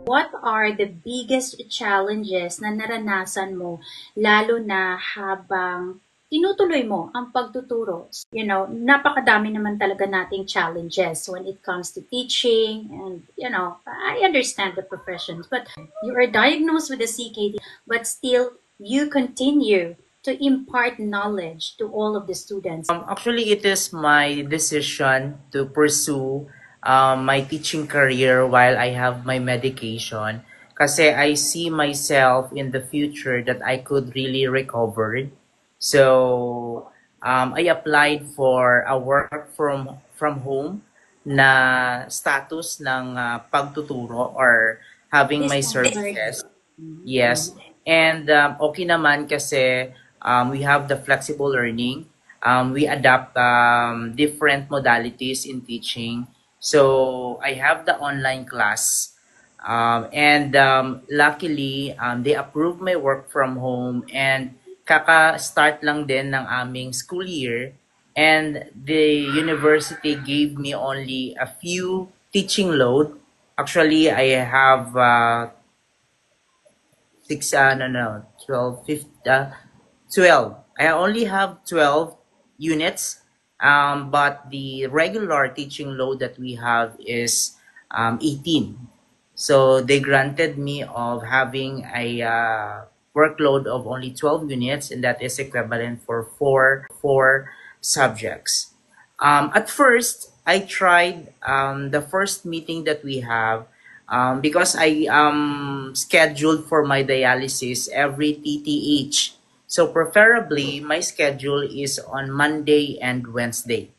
What are the biggest challenges na naranasan mo lalo na habang tinutuloy mo ang pagtuturo? Napakadami naman talaga nating challenges when it comes to teaching and, I understand the professions, but you are diagnosed with a CKD, but still you continue to impart knowledge to all of the students. Actually, it is my decision to pursue my teaching career while I have my medication. Kasi I see myself in the future that I could really recover. So, I applied for a work from home na status ng pagtuturo or having my services. Yes. And okay naman kasi we have the flexible learning. We adapt different modalities in teaching. So I have the online class. And luckily, they approved my work from home and kaka-start lang din ng aming school year. And the university gave me only a few teaching load. Actually, I have 12. I only have 12 units, but the regular teaching load that we have is 18. So they granted me of having a workload of only 12 units, and that is equivalent for four subjects. At first, I tried the first meeting that we have because I am scheduled for my dialysis every TTH. So preferably, my schedule is on Monday and Wednesday.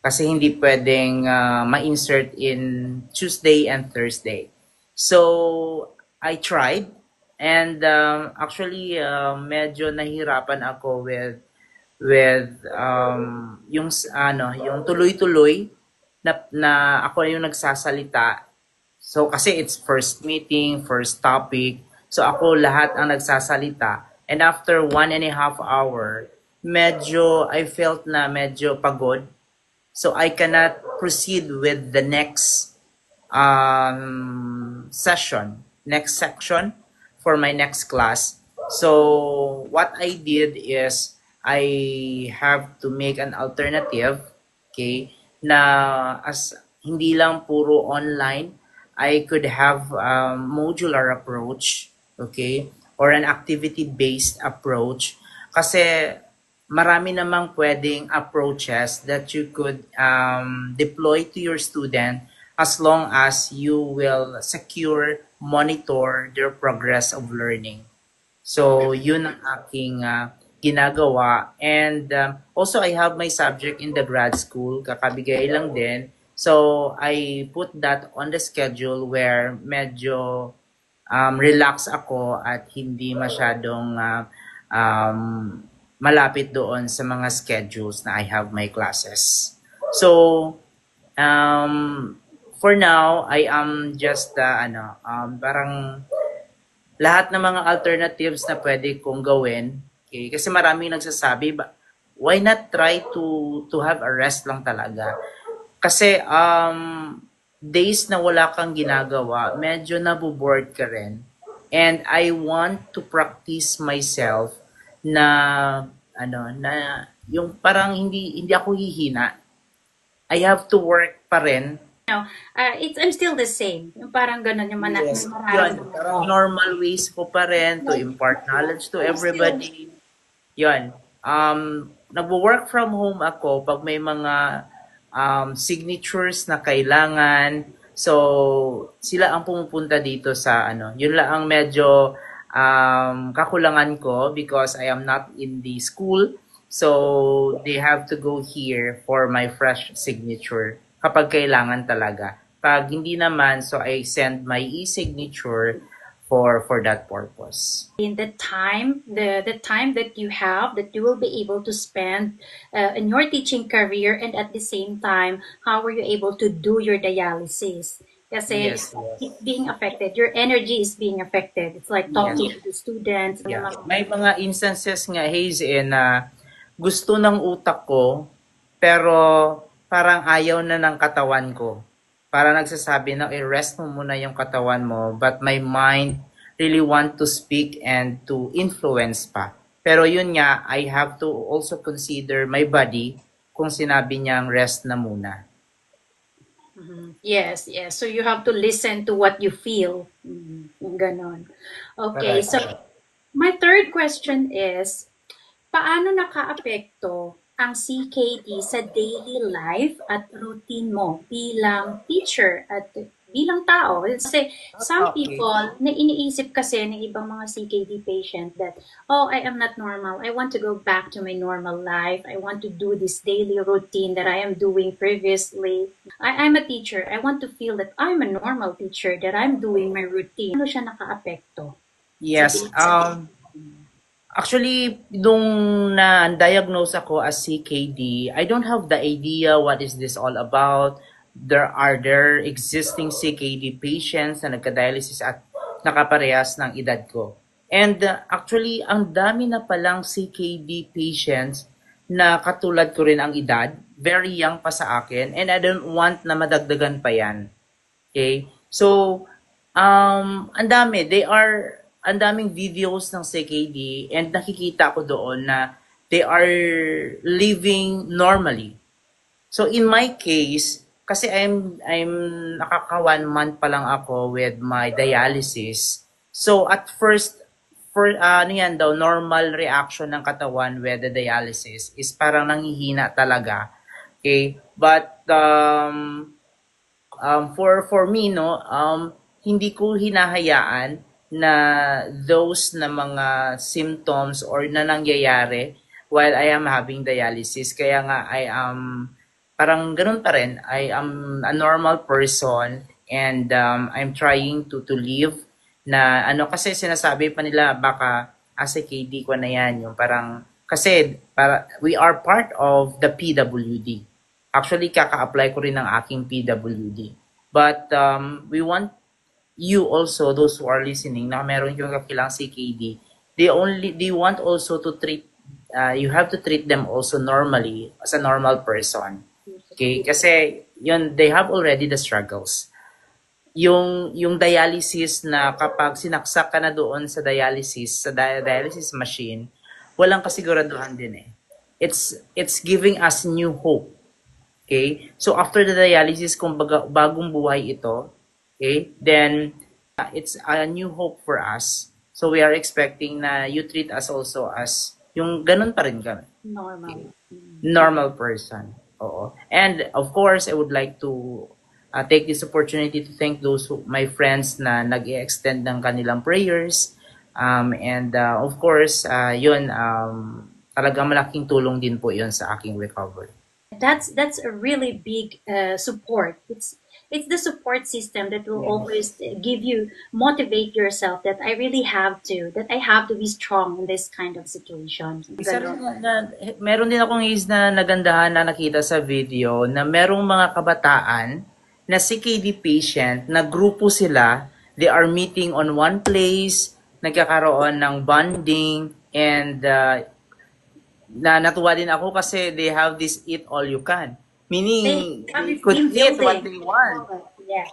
Kasi hindi pwedeng ma-insert in Tuesday and Thursday. So, I tried. And actually, medyo nahirapan ako with yung tuloy-tuloy na ako yung nagsasalita. So, kasi it's first meeting, first topic. So, ako lahat ang nagsasalita. And after 1.5 hour, I felt na medyo pagod. So I cannot proceed with the next section for my next class. So what I did is I have to make an alternative, okay, na as hindi lang puro online, I could have a modular approach, okay, or an activity-based approach. Kasi marami namang pwedeng approaches that you could deploy to your student as long as you will monitor their progress of learning. So, yun ang aking ginagawa. And also, I have my subject in the grad school. Kakabigay lang din. So, I put that on the schedule where medyo relax ako at hindi masyadong malapit doon sa mga schedules na I have my classes. So, for now, I am just, parang lahat ng mga alternatives na pwede kong gawin. Okay? Kasi maraming nagsasabi, why not try to have a rest lang talaga? Kasi, days na wala kang ginagawa, medyo naboboard ka rin. And I want to practice myself na yung parang hindi ako hihina. I have to work pa rin. I'm still the same. Yung parang ganun yung yes, parang normal ways ko pa rin to impart knowledge to everybody. Yun. Nagwo-work from home ako pag may mga signatures na kailangan. So, sila ang pumupunta dito sa yun lang ang medyo kakulangan ko because I am not in the school. So, they have to go here for my fresh signature kapag kailangan talaga. Pag hindi naman, so I send my e-signature for that purpose. In the time that you have, that you will be able to spend in your teaching career, and at the same time, how are you able to do your dialysis? Kasi Yes. it's being affected. Your energy is being affected. It's like talking to the students. Yeah. May mga instances nga, Haze, na gusto ng utak ko, pero parang ayaw na ng katawan ko. para nagsasabi na i-rest mo muna yung katawan mo, but my mind really want to speak and to influence pa. Pero yun nga, I have to also consider my body kung sinabi niyang rest na muna. Yes, yes. So you have to listen to what you feel. Ganon. Okay, Correct. so my third question is, paano nakaapekto ang CKD sa daily life at routine mo bilang teacher at bilang tao? Kasi some Okay. people, na iniisip kasi ng ibang mga CKD patient that, oh, I am not normal. I want to go back to my normal life. I want to do this daily routine that I am doing previously. I'm a teacher. I want to feel that I'm a normal teacher, that I'm doing my routine. Ano siya nakaapekto sa Yes. daily? Actually, nung na-diagnose ako as CKD, I don't have the idea what is this all about. There existing CKD patients na nagka-dialysis at nakaparehas ng edad ko. And actually, ang dami na palang CKD patients na katulad ko rin ang edad, very young pa sa akin, and I don't want na madagdagan pa yan. Okay? So, ang daming videos ng CKD and nakikita ko doon na they are living normally. So in my case, kasi I'm nakaka 1 month pa lang ako with my dialysis. So at first, for ano yan daw, normal reaction ng katawan with the dialysis is parang nanghihina talaga. Okay? But for me no, hindi ko hinahayaan na those na mga symptoms or na nangyayari while I am having dialysis. Kaya nga I am parang ganun pa rin. I am a normal person and I'm trying to live na ano kasi sinasabi pa nila baka ACKD ko na yan yung parang kasi we are part of the PWD. Actually kaka-apply ko rin ng aking PWD. But we want you also, those who are listening, na meron yung kakilang CKD, they want also to treat, you have to treat them also normally as a normal person. Okay? Kasi yun, they have already the struggles. Yung dialysis na kapag sinaksak ka na doon sa dialysis, sa dialysis machine, walang kasiguraduhan din eh. It's giving us new hope. Okay? So after the dialysis, kung bagong buhay ito, okay, then it's a new hope for us. So we are expecting na you treat us also as yung ganun pa rin kami. Normal. Normal person. Oo. And of course, I would like to take this opportunity to thank those my friends na nag-extend ng kanilang prayers. And of course, yun, talagang malaking tulong din po yun sa aking recovery. That's a really big support. It's the support system that will always give you, motivate yourself that I have to be strong in this kind of situation. Isa rin meron din akong na nagandahan na nakita sa video na merong mga kabataan na CKD patient na grupo sila, they are meeting on one place, nagkakaroon ng bonding, and na natuwa din ako kasi they have this eat all you can. Meaning, they could eat what they want. Yeah.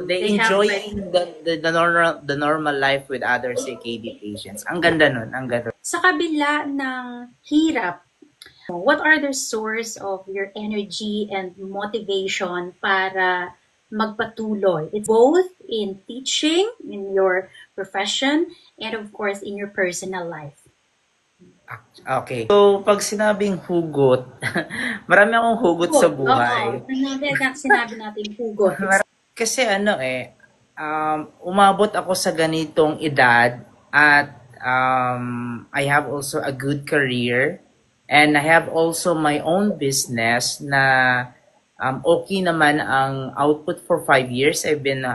They enjoying the normal life with other CKD patients. Ang ganda nun, ang ganda. Sa kabila ng hirap, what are the source of your energy and motivation para magpatuloy? It's both in teaching, in your profession, and of course, in your personal life. Okay. So, pag sinabing hugot, marami akong hugot sa buhay. Sinabi natin hugot. Kasi umabot ako sa ganitong edad at I have also a good career and I have also my own business na okay naman ang output for 5 years. I've been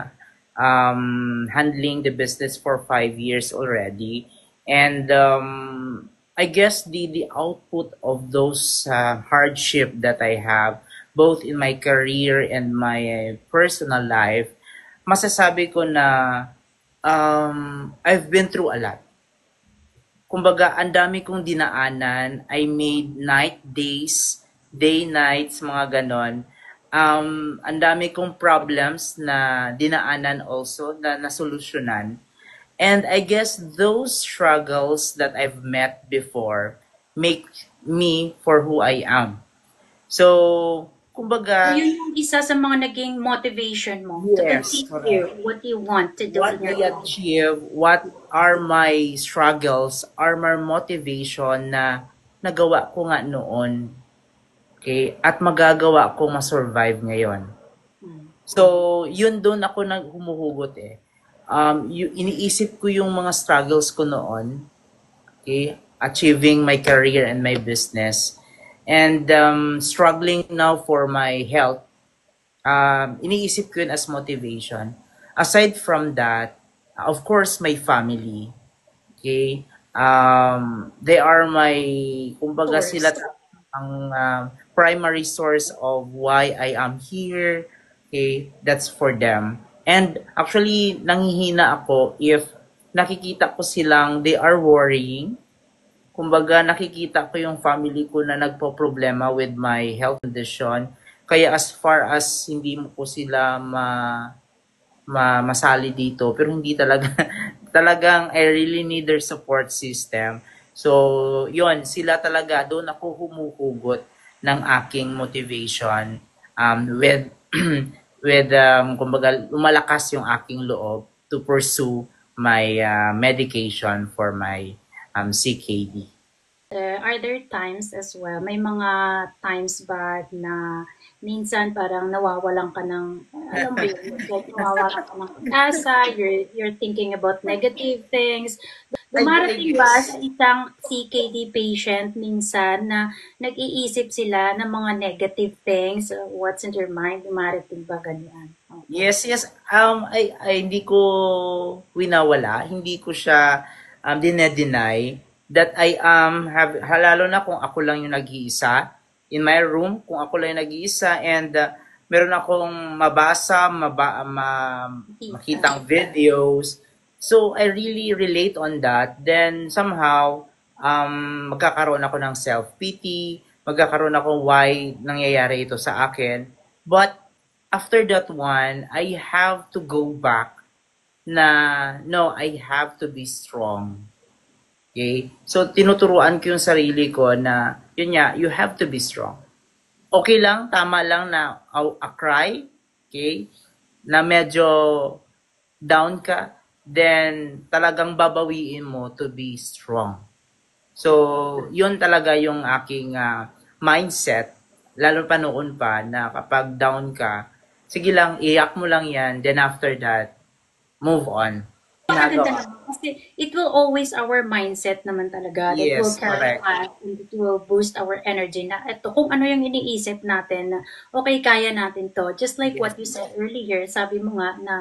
handling the business for 5 years already. And I guess the output of those hardship that I have, both in my career and my personal life, masasabi ko na I've been through a lot. Kumbaga, ang dami kong dinaanan. I made nights, mga ganon. ang dami kong problems na dinaanan also na nasolusyonan. And I guess those struggles that I've met before make me for who I am. So, So, kumbaga, yun yung isa sa mga naging motivation mo to yes, continue correct. what you want to do What in your I life. achieve, what are my struggles, are my motivation na nagawa ko nga noon. Okay? At magagawa ko ma-survive ngayon. Hmm. So, yun doon ako humuhugot eh. Iniisip ko yung mga struggles ko noon, okay, achieving my career and my business, and struggling now for my health. Iniisip ko yun as motivation. Aside from that, of course, my family, okay, they are my, kumbaga sila Source. ang primary source of why I am here. Okay, that's for them. And actually, nanghihina ako if nakikita ko silang they are worrying. Kumbaga, nakikita ko yung family ko na nagpo-problema with my health condition. Kaya as far as hindi mo ko sila masali dito, pero hindi talaga, talagang I really need their support system. So, yon sila talaga, doon ako humuhugot ng aking motivation with, with, kumbaga, lumalakas yung aking loob to pursue my medication for my CKD. Are there times as well, may mga times ba na minsan parang nawawalan ka ng, alam mo yun, like nawawalan ka ng pag-asa, you're thinking about negative things. I Dumarating ba sa guess, isang CKD patient minsan na nag-iisip sila ng mga negative things? What's in their mind? Dumarating ba ganyan? Okay. yes, yes. I hindi ko winawala, hindi ko siya dinedeny that I lalo na kung ako lang yung nag-iisa in my room, kung ako lang yung nag-iisa and meron akong mabasa, Kita. makitang videos. So I really relate on that. Then somehow magkakaroon ako ng self-pity, magkakaroon ako why nangyayari ito sa akin. But after that one, I have to go back na no, I have to be strong. Okay? So tinuturuan ko yung sarili ko na yun nga, you have to be strong. Okay lang, tama lang na a cry, okay? Na medyo down ka, then talagang babawiin mo to be strong. So, yun talaga yung aking mindset, lalo pa noon pa na kapag down ka, sige lang, iyak mo lang yan, then after that, move on. Napakaganda Ginagawa. naman kasi it will always our mindset naman talaga that will Yes, carry correct. us and it will boost our energy na eto kung ano yung iniisip natin na okay, kaya natin to. Just like Yes. what you said earlier, sabi mo nga na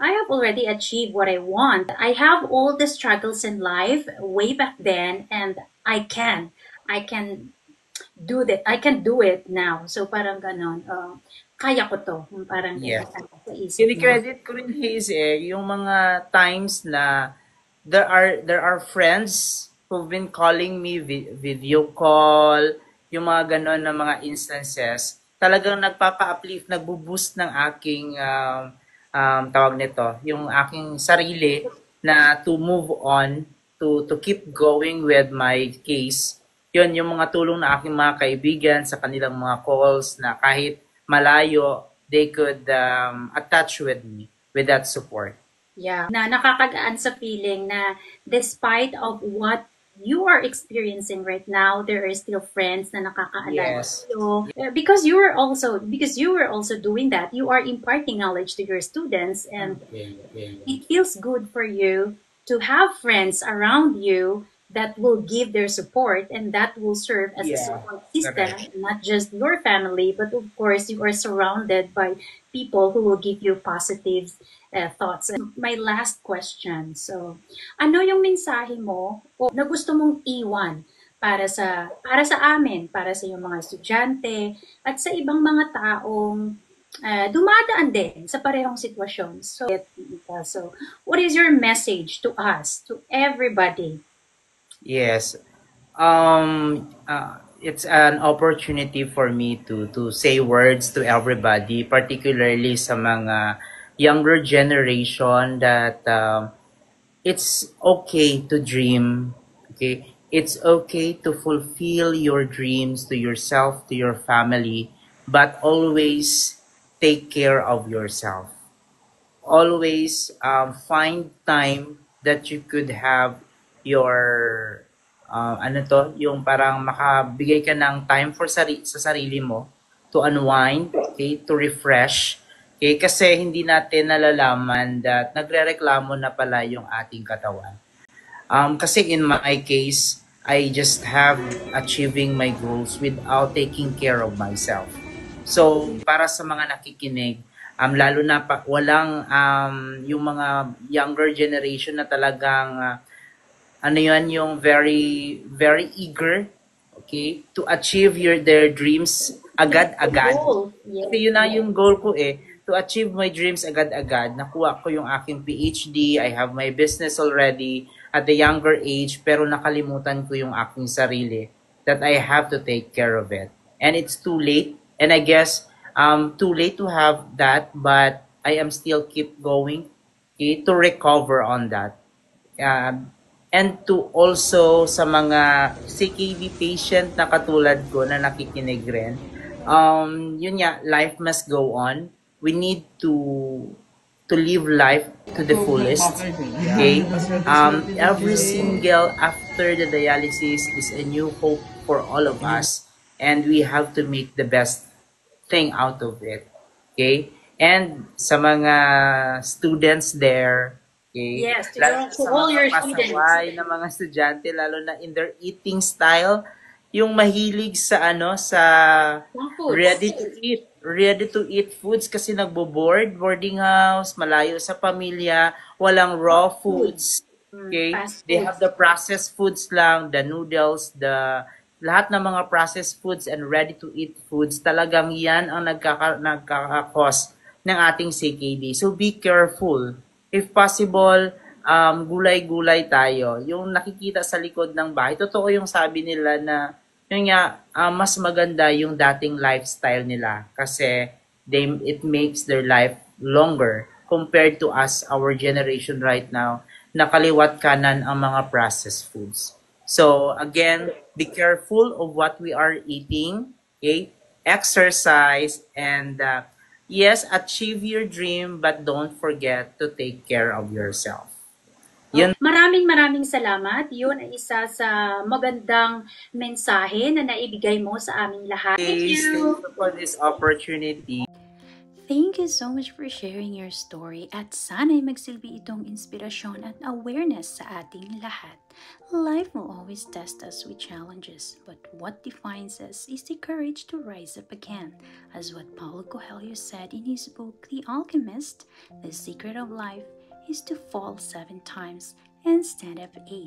I have already achieved what I want. I have all the struggles in life way back then and I can do that. I can do it now. So parang ganon. Kaya ko to. Parang Yes. ganon sa isip mo. Kini-credit ko rin Hayes yung mga times na there are friends who've been calling me video call, yung mga ganon na mga instances, talagang nagpapa-uplift, nagbo-boost ng aking tawag nito, yung aking sarili na to move on, to keep going with my case. Yun, yung mga tulong na aking mga kaibigan sa kanilang mga calls na kahit malayo, they could attach with me with that support. Yeah, na nakakagaan sa feeling na despite of what you are experiencing right now, there are still friends na nakakaalala Yes. sa'yo. Because you were also doing that, you are imparting knowledge to your students and Okay, okay. it feels good for you to have friends around you that will give their support and that will serve as a Yeah, support system, correct. not just your family, but of course you are surrounded by people who will give you positive thoughts. My last question. So, ano yung mensahe mo o na gusto mong iwan para sa amin, para sa yung mga estudyante at sa ibang mga taong dumadaan din sa parehong sitwasyon. So, what is your message to us, to everybody? Yes. it's an opportunity for me to say words to everybody, particularly sa mga younger generation that it's okay to dream. Okay, it's okay to fulfill your dreams to yourself, to your family, but always take care of yourself. Always find time that you could have your ano to, yung parang makabigay ka ng time for sa sarili mo to unwind, okay, to refresh. Okay, kasi hindi natin nalalaman that nagrereklamo na pala yung ating katawan. Kasi in my case, I just have achieving my goals without taking care of myself. So, para sa mga nakikinig, lalo na walang yung mga younger generation na talagang ano yun, yung very very eager, okay, to achieve their dreams agad-agad. Goal. Yes. Kasi yun na yung goal ko to achieve my dreams agad-agad. Nakuha ko yung aking PhD, I have my business already at a younger age, pero nakalimutan ko yung aking sarili that I have to take care of it. And it's too late. And I guess too late to have that, but I am still keep going, okay, to recover on that. And to also sa mga CKD patient na katulad ko na nakikinig rin, yun nga, life must go on. We need to live life to the fullest. Okay? Every single after the dialysis is a new hope for all of us, and we have to make the best thing out of it. Okay? And sa mga students there, okay? Yes, to Lalo to sa all mga your students. pasaway na mga estudyante, lalo na in their eating style, yung mahilig sa sa Junk foods. ready to eat foods kasi boarding house, malayo sa pamilya, walang raw foods. Okay? Fast They foods. have the processed foods lang, the noodles, lahat ng mga processed foods and ready to eat foods, talagang yan ang nagkaka-cause ng ating CKD. So be careful. If possible, gulay-gulay tayo. Yung nakikita sa likod ng bahay, totoo yung sabi nila na yun nga, mas maganda yung dating lifestyle nila kasi it makes their life longer compared to us, our generation right now, na kaliwat kanan ang mga processed foods. So again, be careful of what we are eating, okay? Exercise, and yes, achieve your dream, but don't forget to take care of yourself. Yun. Maraming salamat. Yun ay isa sa magandang mensahe na naibigay mo sa aming lahat. Thank Thank you. you for this opportunity. Thank you so much for sharing your story at sana'y magsilbi itong inspirasyon at awareness sa ating lahat. Life will always test us with challenges, but what defines us is the courage to rise up again. As what Paulo Coelho said in his book, The Alchemist, the secret of life is to fall 7 times and stand up 8.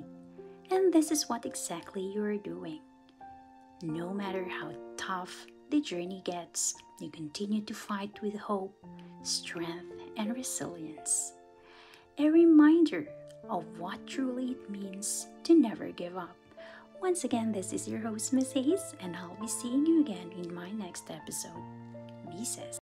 And this is what exactly you are doing. No matter how tough the journey gets, you continue to fight with hope, strength, and resilience. A reminder of what truly it means to never give up. Once again, this is your host, Miss Hayes, and I'll be seeing you again in my next episode. Be safe.